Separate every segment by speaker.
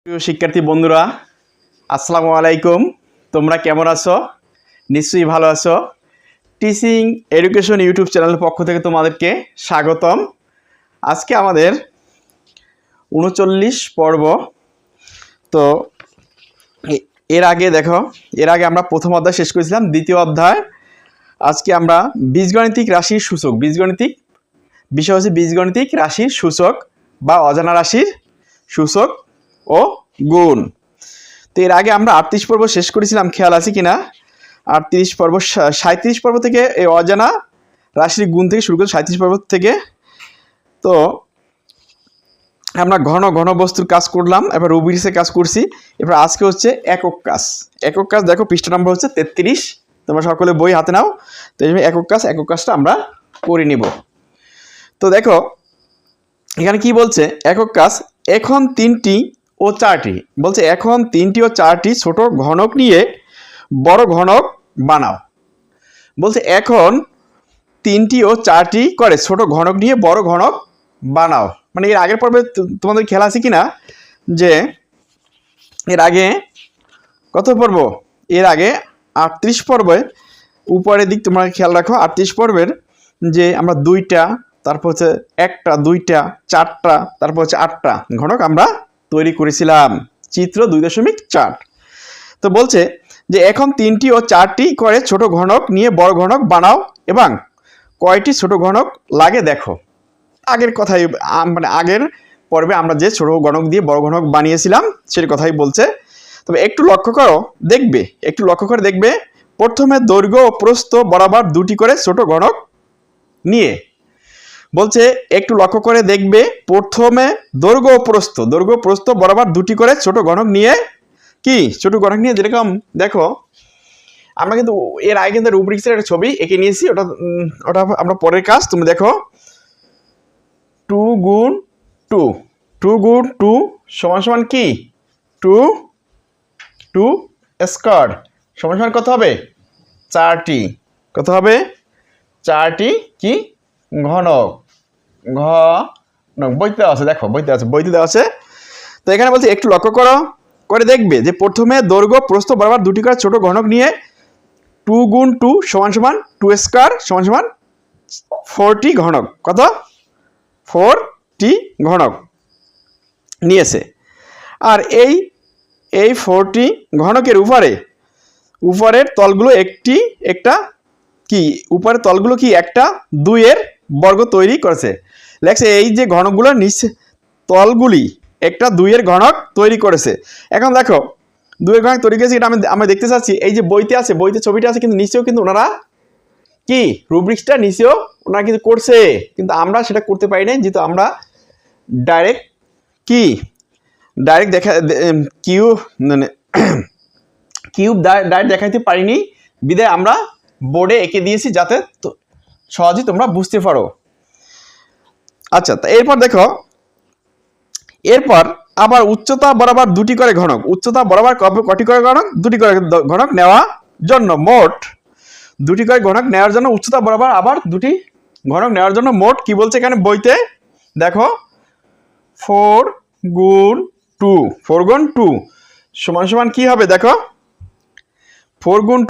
Speaker 1: প্রিয় শিক্ষার্থী বন্ধুরা, আসসালামু আলাইকুম। তোমরা কেমন আছো? নিশ্চয়ই ভালো আছো। টিচিং এডুকেশন ইউটিউব চ্যানেলের পক্ষ থেকে তোমাদেরকে স্বাগতম। আজকে আমাদের 39 পর্ব। তো এর আগে আমরা প্রথম অধ্যায় শেষ করেছিলাম, দ্বিতীয় অধ্যায় আজকে আমরা বীজগণিতিক রাশির সূচক, বিষয় হচ্ছে বীজগণিতিক রাশির সূচক বা অজানা রাশির সূচক ও গুণ। তো এর আগে আমরা 38 পর্ব শেষ করেছিলাম, খেয়াল আছে কিনা? 37 পর্ব থেকে এই অজানা রাশির গুণ থেকে শুরু করে 37 পর্ব থেকে তো আমরা ঘন বস্তুর কাজ করলাম, এবার রুবিক্সের কাজ করছি। এবার আজকে হচ্ছে একক কাজ। দেখো পৃষ্ঠা নম্বর হচ্ছে 33। তোমরা সকলে বই হাতে নাও। তো এই একক কাজটা আমরা করে নিব। তো দেখো এখানে কি বলছে, একক কাজ এখন 3টি ও 4টি বলছে, এখন 3টি ও 4টি ছোট ঘনক নিয়ে বড় ঘনক বানাও। বলছে এখন 3টি ও 4টি করে ছোট ঘনক নিয়ে বড় ঘনক বানাও। মানে এর আগের পর্বে তোমাদের খেয়াল আছে কিনা যে এর আগে কত পর্ব? এর আগে 38 পর্বে উপরের দিক তোমরা খেয়াল রাখো। 38 পর্বের যে আমরা 2টা, তারপর হচ্ছে 1টা, 2টা, 4টা, তারপর হচ্ছে 8টা ঘনক আমরা তৈরি করেছিলাম, চিত্র 2.4। তো বলছে যে এখন 3টি ও 4টি করে ছোট ঘনক নিয়ে বড় ঘনক বানাও এবং কয়টি ছোট ঘনক লাগে দেখো। আগের কথাই, মানে আগের পর্বে আমরা যে ছোট ঘনক দিয়ে বড় ঘনক বানিয়েছিলাম সেই কথাই বলছে। তবে একটু লক্ষ্য করে দেখবে প্রথমে দৈর্ঘ্য ও প্রস্থ বরাবর 2টি করে ছোট ঘনক নিয়ে, বলছে একটু লক্ষ্য করে দেখবে প্রথমে দৈর্ঘ্য প্রস্থ বরাবর 2টি করে ছোট ঘনক নিয়ে, কি ছোট ঘনক নিয়ে, যেরকম দেখো আমরা কিন্তু এর আগে কিন্তু রুব্রিক্সের একটা ছবি এঁকে নিয়েছি, ওটা আমরা পরের কাজ। তুমি দেখো 2 গুণ 2 সমান কি 2 স্কয়ার সমান কত হবে? 4টি। কত হবে? 4টি কি ঘনক বইতে দেওয়া আছে। দেখো বইতে দেওয়া আছে। তো এখানে বলছে একটু লক্ষ্য করে দেখবে যে প্রথমে দৈর্ঘ্য প্রস্থ বরাবর 2টি করে ছোট ঘনক নিয়ে 2 গুণ 2 সমান 2 স্কয়ার সমান 4টি ঘনক। কত? 4টি ঘনক নিয়েছে। আর এই 4টি ঘনকের উপরের তলগুলো উপরের তলগুলো কি একটা 2 এর বর্গ তৈরি করেছে। লেখছে এই যে ঘনকগুলো নিচে তলগুলি একটা 2 এর ঘনক তৈরি করেছে। এখন দেখো 2 এর ঘনক তৈরি করেছে, এটা আমরা দেখতে চাচ্ছি। এই যে বইতে ছবিটা আছে, কিন্তু নিচেও কিন্তু ওনারা কি রুব্রিক্সটা নিচেও ওনারা কিন্তু করছে, কিন্তু আমরা সেটা করতে পারি না, যেহেতু আমরা ডাইরেক্ট দেখা কিউব ডাইরেক্ট দেখাইতে পারিনি, বিধায় আমরা বোর্ডে এঁকে দিয়েছি যাতে সহজেই তোমরা বুঝতে পারো। আচ্ছা, তা এরপর দেখো, এরপর আবার উচ্চতা বরাবর 2টি করে ঘনক, উচ্চতা বরাবর কটি করে ঘনক? 2টি করে ঘনক নেওয়ার জন্য মোট 2টি করে ঘনক নেওয়ার জন্য উচ্চতা বরাবর আবার 2টি ঘনক নেওয়ার জন্য মোট কি বলছে এখানে বইতে দেখো 4 গুণ 2 সমান কি হবে? দেখো 4 গুণ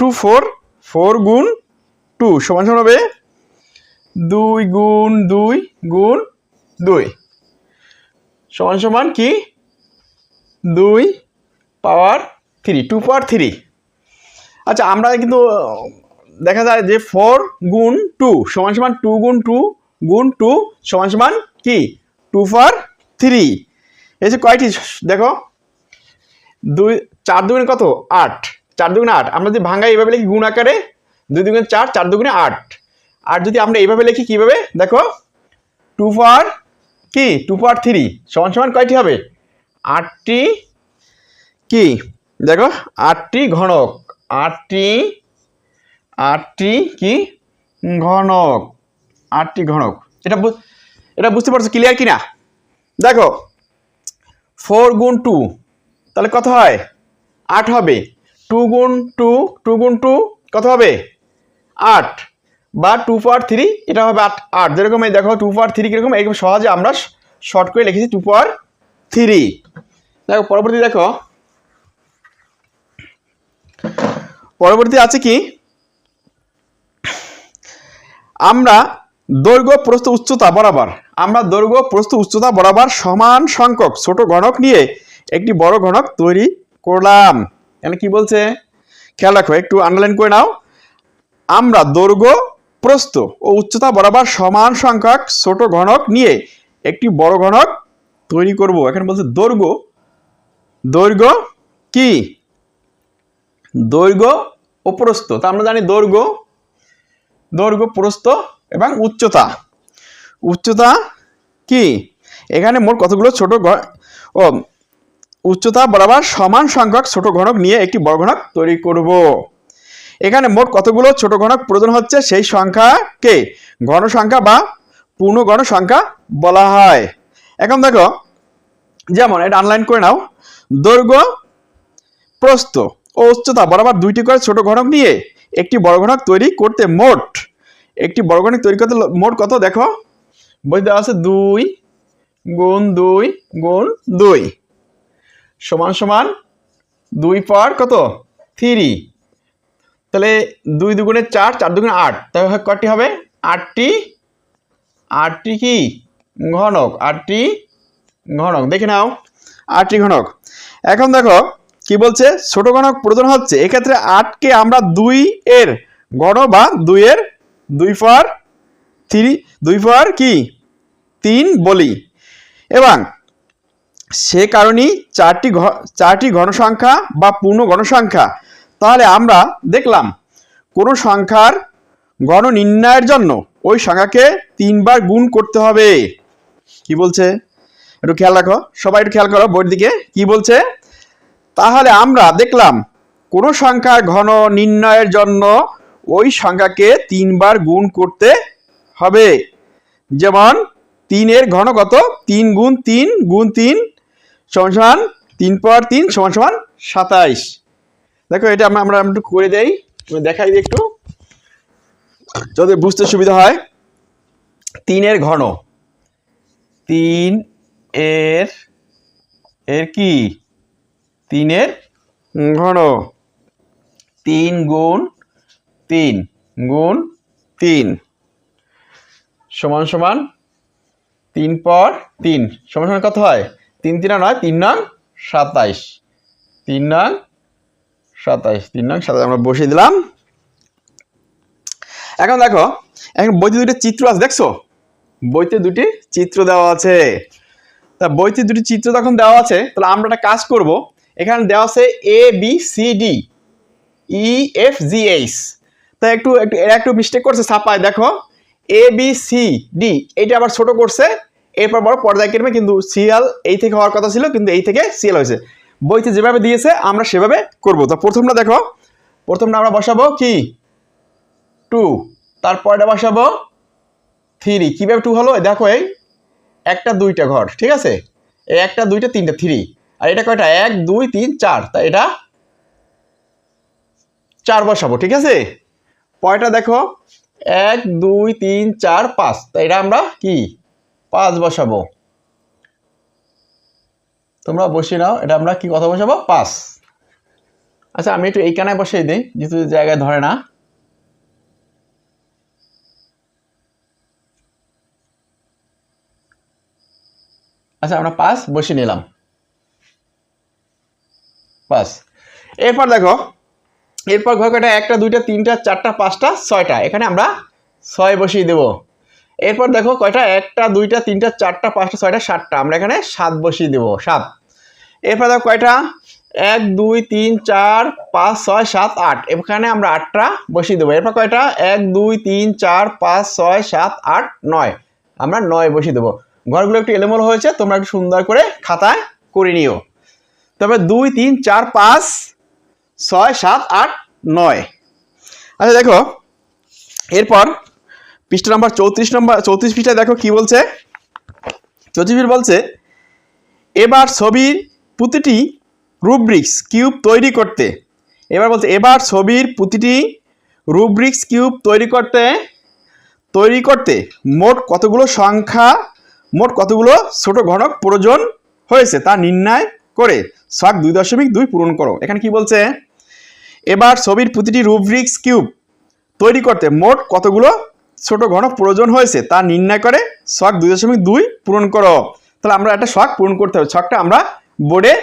Speaker 1: 2 সমান হবে 2 গুণ 2 গুণ 2 সমান কি 2 পাওয়ার 3। আচ্ছা, আমরা কিন্তু দেখা যায় যে 4 গুণ 2 সমান 2 গুণ 2 গুণ 2 সমান কি 2 পাওয়ার 3। এই যে কয়টি দেখো 4 দুগুণে কত? 8। 4 দুগুণে 8। আমরা যদি ভাঙাই এইভাবে লিখি গুণ আকারে 2 দুগুণে 4, 4 দুগুণে 8। আর যদি আমরা এইভাবে লিখি কিভাবে দেখো 2 পাওয়ার 3 সমান কয়টি হবে? 8টি কি দেখো 8টি ঘনক, 8টি কি ঘনক, 8টি ঘনক। এটা বুঝতে পারছো ক্লিয়ার কিনা? দেখো 4 গুণ 2 তাহলে কত হয়? 8 হবে। 2 গুণ 2 কত হবে? 8 বা 2 পাওয়ার 3, এটা হবে 8। যেরকম এই দেখো 2 পাওয়ার 3 কিরকম, এইরকম সহজে আমরা শর্ট করে লিখেছি 2 পাওয়ার 3। দেখো পরবর্তী দেখো, পরবর্তী আছে কি, আমরা দৈর্ঘ্য প্রস্থ উচ্চতা বরাবর, আমরা দৈর্ঘ্য প্রস্থ উচ্চতা বরাবর সমান সংখ্যক ছোট ঘনক নিয়ে একটি বড় ঘনক তৈরি করলাম। এখানে কি বলছে খেয়াল রাখো, একটু আন্ডারলাইন করে নাও। আমরা দৈর্ঘ্য প্রস্থ ও উচ্চতা বরাবর সমান সংখ্যক ছোট ঘনক নিয়ে একটি বড় ঘনক তৈরি করব। এখানে বলছে দৈর্ঘ্য, দৈর্ঘ্য কি, দৈর্ঘ্য ও প্রস্থ। তা আমরা জানি দৈর্ঘ্য, দৈর্ঘ্য প্রস্থ এবং উচ্চতা, উচ্চতা কি, এখানে মোট কতগুলো ছোট ও উচ্চতা বরাবর সমান সংখ্যক ছোট ঘনক নিয়ে একটি বড় ঘনক তৈরি করব। এখানে মোট কতগুলো ছোট ঘনক প্রয়োজন হচ্ছে সেই সংখ্যাকে ঘন সংখ্যা বা পূর্ণ ঘন সংখ্যা বলা হয়। এখন দেখো, যেমন এটা আনলাইন করে নাও, দৈর্ঘ্য প্রস্থ ও উচ্চতা বরাবর দুইটি করে ছোট ঘনক নিয়ে একটি বড় ঘনক তৈরি করতে মোট, একটি বড় ঘনক তৈরি করতে মোট কত দেখো, বই দেওয়া আছে 2 গুণ 2 গুণ 2 সমান সমান 2 পর কত 3, তাহলে 2 দুগুণে 4, 4 দুগুণে 8, তাহলে কয়টি হবে 8টি, 8টি কি ঘনক, 8টি ঘনক, দেখে নাও 8টি ঘনক। এখন দেখো কি বলছে, ছোট ঘনক প্রয়োজন হচ্ছে, এক্ষেত্রে 8কে আমরা 2 এর ঘন বা 2 এর 2 পর 3, 2 পর কি 3 বলি, এবং সে কারণেই 4টি ঘন সংখ্যা বা পূর্ণ ঘন সংখ্যা। তাহলে আমরা দেখলাম কোন সংখ্যার ঘন নির্ণয়ের জন্য ওই সংখ্যাকে 3 বার গুণ করতে হবে। কি বলছে একটু খেয়াল রাখো, সবাই একটু খেয়াল করো বইয়ের দিকে কি বলছে। তাহলে আমরা দেখলাম কোন সংখ্যার ঘন নির্ণয়ের জন্য ওই সংখ্যাকে 3 বার গুণ করতে হবে। যেমন 3 এর ঘন কত, 3 গুণ 3 গুণ 3 সমান 3 পর 3 সমান সমান 27। দেখো এটা আমরা একটু করে দেই, দেখাই দিই একটু যাতে বুঝতে সুবিধা হয়। 3 এর ঘন, 3 এর কি 3 এর ঘন, 3 গুণ 3 গুণ 3 সমান সমান 3 পর 3 সমান সমান কত হয়, 3 3 নয় 3 নং 27, 3 নং 27, 3 নং 27 আমরা বসিয়ে দিলাম। এখন দেখো, এখন বইতে দুটি চিত্র আছে, দেখছো বইতে দুটি চিত্র দেওয়া আছে। তা বইতে দুটি চিত্র যখন দেওয়া আছে, তাহলে আমরা একটা কাজ করব। এখানে দেওয়া আছে ABCD EFGH, তাই একটু মিস্টেক করছে ছাপায়, দেখো ABCD এটা আবার ছোট করছে, এরপর বড় পর্যায়ক্রমে, কিন্তু সিএল এই থেকে হওয়ার কথা ছিল, কিন্তু এই থেকে সিএল হয়েছে। বইতে যেভাবে দিয়েছে আমরা সেভাবে করব। তো প্রথমটা দেখো, প্রথমটা আমরা বসাবো কি 2, তারপরটা বসাবো 3। কিভাবে 2 হলো দেখো, এই একটা 2টা ঘর, ঠিক আছে, এই একটা 2টা 3টা 3, আর এটা কয়টা 1 2 3 4, তাই এটা 4 বসাবো, ঠিক আছে। পয়টা দেখো 1 2 3 4 5, তাই এটা আমরা কি 5 বসাবো। তোমরা বসিয়ে নাও, এটা আমরা কি কত বসাবো 5। আচ্ছা আমি একটু এইখানে বসিয়ে দিই, যেহেতু জায়গায় ধরে না। আচ্ছা আমরা 5 বসিয়ে নিলাম, 5। এরপর দেখো, এরপর ঘর কয়টা 1টা 2টা 3টা 4টা 5টা 6টা, এখানে আমরা 6 বসিয়ে দেব। এরপর দেখো কয়টা 1টা 2টা 3টা 4টা 5টা 6টা 7টা, আমরা এখানে 7 বসিয়ে দেব, 7। এরপর দেখো কয়টা 1 2 3 4 5 6 7 8, এখানে আমরা 8টা বসিয়ে দেবো। এরপর কয়টা 1 2 3 4 5 6 7 8 9, আমরা 9 বসিয়ে দেবো। ঘরগুলো একটু এলোমেলো হয়েছে, তোমরা একটু সুন্দর করে খাতায় করে নিও। তবে 2 3 4 5 6 7 8 9। আচ্ছা দেখো, এরপর পৃষ্ঠা নাম্বার 34 পৃষ্ঠায় দেখো কি বলছে। 34 বলছে, এবার ছবির প্রতিটি রুব্রিক্স কিউব তৈরি করতে, এবার বলছে এবার ছবির প্রতিটি রুব্রিক্স কিউব তৈরি করতে মোট কতগুলো ছোট ঘনক প্রয়োজন হয়েছে তা নির্ণয় করে ছক 2.2 পূরণ করো। এখানে কি বলছে, এবার ছবির প্রতিটি রুব্রিক্স কিউব তৈরি করতে মোট কতগুলো ছোট ঘনক প্রয়োজন হয়েছে তা নির্ণয় করে ছক 2.2 পূরণ করো। তাহলে আমরা একটা ছক পূরণ করতে হবে, ছকটা আমরা বোর্ডে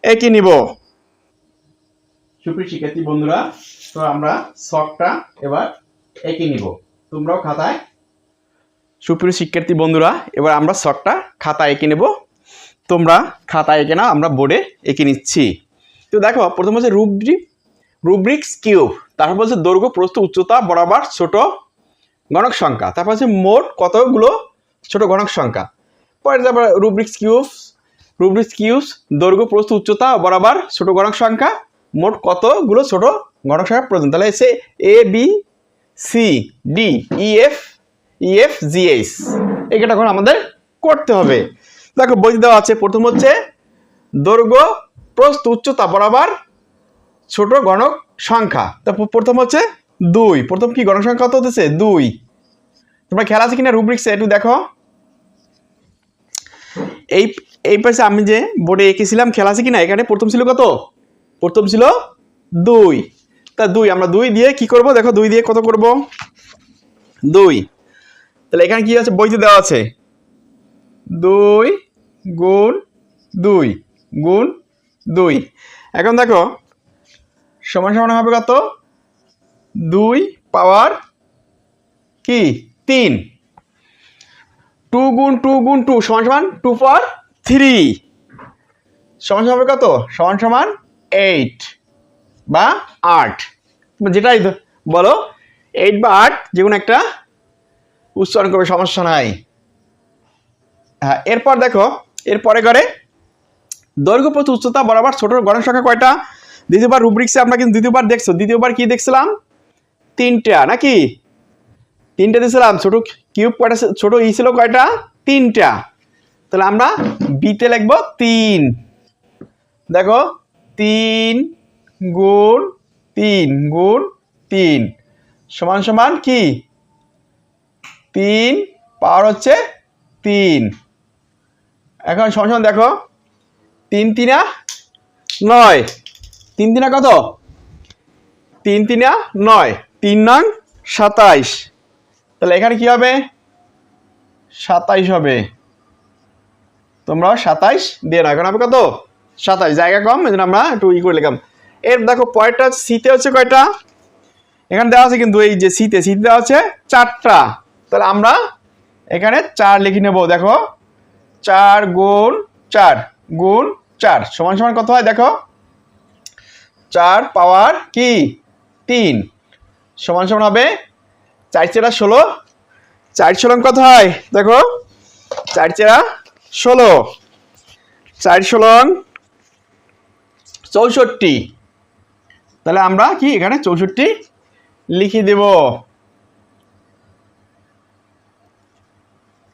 Speaker 1: এঁকে নিব। সুপ্রিয় শিক্ষার্থী বন্ধুরা, তো আমরা ছকটা এবার এঁকে নিব। তোমরাও খাতায়, সুপ্রিয় শিক্ষার্থী বন্ধুরা, এবার আমরা ছকটা খাতায় এঁকে নেব। তোমরা খাতায় এঁকে নাও, আমরা বোর্ডে এঁকে নিচ্ছি। তো দেখো, প্রথম হচ্ছে রুব্রিক্স কিউব, তারপর বলছে দৈর্ঘ্য প্রস্থ উচ্চতা বরাবর ছোট গণক সংখ্যা, তারপর হচ্ছে মোট কতগুলো ছোট গণক সংখ্যা। পরে তারপর রুব্রিক্স কিউবস দৈর্ঘ্য প্রস্থ উচ্চতা বরাবর ছোট গণক সংখ্যা, মোট কতগুলো ছোট গণক সংখ্যা প্রয়োজন। তাহলে এসে A B C D E F G H এটা এখন আমাদের করতে হবে। দেখো বই দেওয়া আছে, প্রথম হচ্ছে দৈর্ঘ্য প্রস্থ উচ্চতা বরাবর ছোট গণক সংখ্যা। তারপর প্রথম হচ্ছে 2, প্রথম কি গণক সংখ্যা কত হতেছে 2। তোমরা খেয়াল আছে কিনা রুব্রিক্সে একটু দেখো, এই পাশে আমি যে বোর্ডে এঁকেছিলাম খেয়াল আছে কিনা, এখানে প্রথম ছিল কত, প্রথম ছিল 2। তা 2 আমরা 2 দিয়ে কি করব, দেখো 2 দিয়ে কত করব 2। তাহলে এখানে কি আছে, বইতে দেওয়া আছে 2 গুণ 2 গুণ 2। এখন দেখো সমান সমান হবে কত, 2 পাওয়ার কি 3, 2 গুণ 2 গুণ 2 সমান সমান 2 পাওয়ার 3, সমান সমান হবে কত, সমান সমান 8 বা 8, যেটাই বলো 8 বা 8 যে কোনো একটা উচ্চারণ করবে, সমস্যা নাই। হ্যাঁ, এরপর দেখো, এরপরে করে দৈর্ঘ্য প্রস্থ উচ্চতা বরাবর ছোট গণক সংখ্যা কয়টা। দ্বিতীয়বার রুব্রিক্সে আমরা কিন্তু দ্বিতীয়বার দেখছো, দ্বিতীয়বার কি দেখছিলাম 3টা নাকি, 3টা দিয়েছিলাম। ছোট কিউব কয়টা, ছোট ই ছিল কয়টা 3টা। তাহলে আমরা বিতে লিখবো 3। দেখো 3 গুণ 3 গুণ 3 সমান সমান কি 3 পাওয়ার হচ্ছে 3। এখন সমান সমান দেখো 3 3 9, 3 3 কত, 3 3 9, 3 9 27। তাহলে এখানে কি হবে 27 হবে। তোমরাও 27 দিয়ে না, এখন হবে কত 27, জায়গা কম, এই জন্য আমরা একটু ই করে লিখলাম। এর দেখো পরেরটা সিতে হচ্ছে কয়টা, এখানে দেওয়া আছে কিন্তু এই যে সিতে দেওয়া আছে 4টা। তাহলে আমরা এখানে 4 লিখে নেব। দেখো 4 গুণ 4 গুণ 4 সমান সমান কত হয়, দেখো 4 পাওয়ার কি 3 সমান সমান হবে 4 4 16, 4 16 কত হয়, দেখো 4 4 16, 4 16 64। তাহলে আমরা কি এখানে 64 লিখে দেব,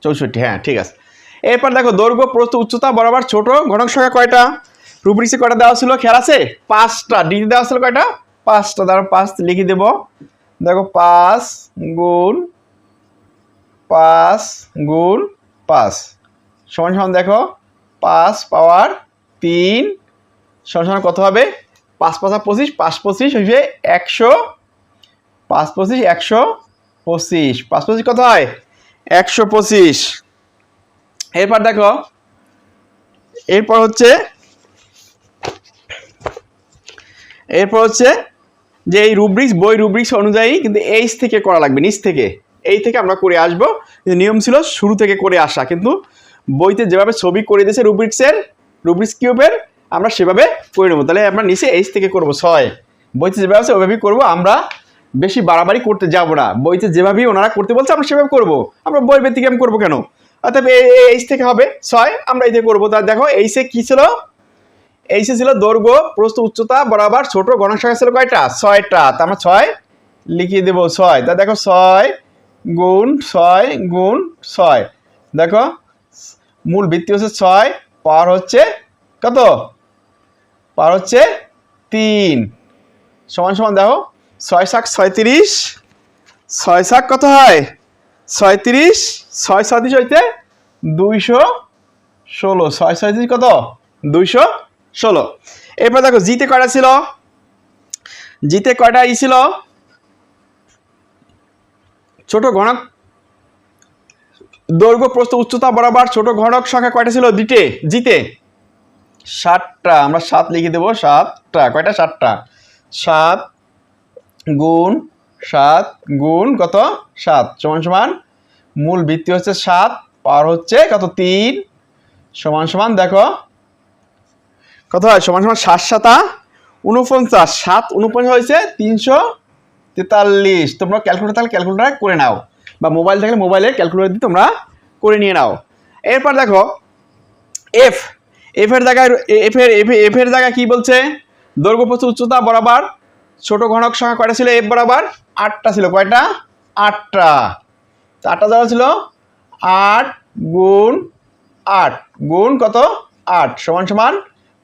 Speaker 1: 64, হ্যাঁ ঠিক আছে। এরপর দেখো দৈর্ঘ্য প্রস্থ উচ্চতা বরাবর ছোট গণক সংখ্যা কয়টা। রুব্রিক্সে কয়টা দেওয়া ছিল খেয়াল আছে, 5টা। ডিতে দেওয়া ছিল কয়টা 5টা, তারপর 5 লিখে দেব। দেখো 5 গুণ 5 গুণ 5 সমান সমান দেখো 5 পাওয়ার 3 সমান সমান কত হবে, 5 5 25, 5 25 হইবে 100, 5 25 125, 5 25 কত হয় 125। এরপর দেখো, এরপর হচ্ছে যে এই রুব্রিক্স অনুযায়ী কিন্তু এইচ থেকে করা লাগবে, নিচ থেকে এই থেকে আমরা করে আসব। নিয়ম ছিল শুরু থেকে করে আসা, কিন্তু বইতে যেভাবে ছবি করে দিয়েছে রুব্রিক্স কিউবের আমরা সেভাবে করে নেবো। তাহলে আমরা নিচে এইচ থেকে করব 6, বইতে যেভাবে আছে ওইভাবেই করবো, আমরা বেশি বাড়াবাড়ি করতে যাব না। বইতে যেভাবেই ওনারা করতে বলছে আমরা সেভাবে করবো, আমরা বই ব্যতিক্রম করবো কেন। অর্থাৎ এইচ থেকে হবে 6, আমরা এই থেকে করবো। তাহলে দেখো এইচে কি ছিল, এইচে ছিল দৈর্ঘ্য প্রস্থ উচ্চতা বরাবর ছোট গণক সংখ্যা ছিল কয়টা 6টা, তা আমরা 6 লিখিয়ে দেবো 6। তা দেখো 6 গুণ 6 গুণ 6, দেখো মূল ভিত্তি হচ্ছে 6, পাওয়ার হচ্ছে কত, পাওয়ার হচ্ছে 3 সমান সমান দেখো 6 7 36, 6 7 কত হয় 36, 6 37 হইতে 216, 6 37 কত 216। 16। এরপর দেখো জিতে কয়টা ছিল, জিতে কয়টা ছিল, ছোট ঘনক দৈর্ঘ্য প্রস্থ উচ্চতা বরাবর ছোট ঘনক সংখ্যা কয়টা ছিল দিতে জিতে 7টা। আমরা 7 লিখে দেবো, 7টা। কয়টা? 7টা। 7 গুণ 7 গুণ কত 7 সমান সমান মূল ভিত্তি হচ্ছে 7, পাওয়ার হচ্ছে কত 3, সমান সমান দেখো কত হয়, সমান সমান 7 7 49, 7 49 হয়েছে 343। তোমরা ক্যালকুলেটর থাকলে ক্যালকুলেটর করে নাও, বা মোবাইল থাকলে মোবাইলে ক্যালকুলেটর দিয়ে তোমরা করে নিয়ে নাও। এরপর দেখো এফ, এফের জায়গায় এফের জায়গায় কি বলছে, দৈর্ঘ্য প্রস্থ উচ্চতা বরাবর ছোট ঘনক সংখ্যা কয়টা ছিল এফ বরাবর? 8টা ছিল। কয়টা? 8টা। 8টা দেওয়া ছিল 8 গুণ 8 গুণ কত 8 সমান সমান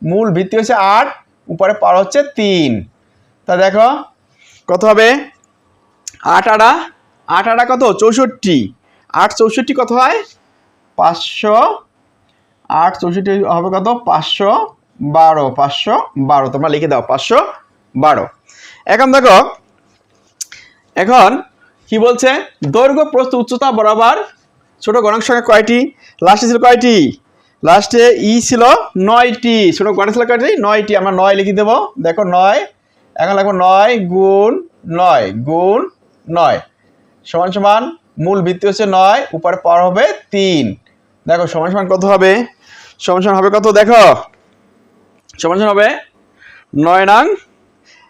Speaker 1: মূল ভিত্তি হচ্ছে 8, উপরে পাওয়ার হচ্ছে 3। তা দেখো কত হবে, 8 8 8 8 কত 64, 8 64 কত হয় 500, 8 64 হবে কত 512, 512 তোমরা লিখে দাও 512। এখন দেখো এখন কি বলছে, দৈর্ঘ্য প্রস্থ উচ্চতা বরাবর ছোট ঘনক সংখ্যা কয়টি, লাস্টে ছিল কয়টি, লাস্টে ই ছিল 9টি, ছোট ঘনক ছিল কয়টি 9টি। আমরা 9 লিখে দেবো, দেখো 9, এখন লিখবো 9 গুণ 9 গুণ 9 সমান সমান মূল ভিত্তি হচ্ছে 9, উপরে পাওয়ার হবে 3। দেখো সমান সমান কত হবে, সমান সমান হবে কত দেখো, সমান সমান হবে 9 নং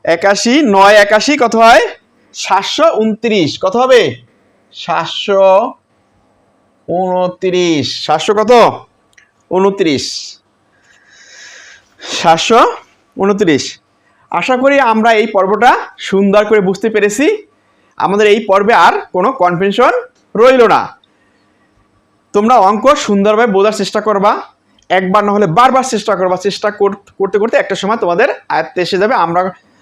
Speaker 1: 81, 9 81 কত হয় 729, কত হবে 729, 700 কত 29, 729। আশা করি আমরা এই পর্বটা সুন্দর করে বুঝতে পেরেছি। আমাদের এই পর্বে আর কোনো কনফিউশন রইল না। তোমরা অঙ্ক সুন্দরভাবে বোঝার চেষ্টা করবা, একবার না হলে বারবার চেষ্টা করবা, চেষ্টা করতে করতে একটা সময় তোমাদের আয়ত্তে এসে যাবে।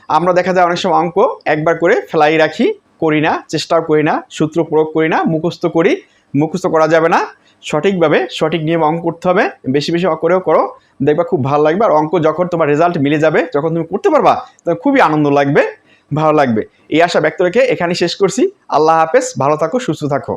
Speaker 1: আমরা দেখা যায় অনেক সময় অঙ্ক একবার করে ফেলাই রাখি, করি না, চেষ্টাও করি না, সূত্র প্রয়োগ করি না, মুখস্থ করি, মুখস্থ করা যাবে না। সঠিকভাবে সঠিক নিয়মে অঙ্ক করতে হবে, বেশি বেশি করেও করো, দেখবা খুব ভালো লাগবে। আর অঙ্ক যখন তোমার রেজাল্ট মিলে যাবে, যখন তুমি করতে পারবা, তখন খুবই আনন্দ লাগবে, ভালো লাগবে। এই আশা ব্যক্ত রেখে এখানেই শেষ করছি। আল্লাহ হাফেজ, ভালো থাকো, সুস্থ থাকো।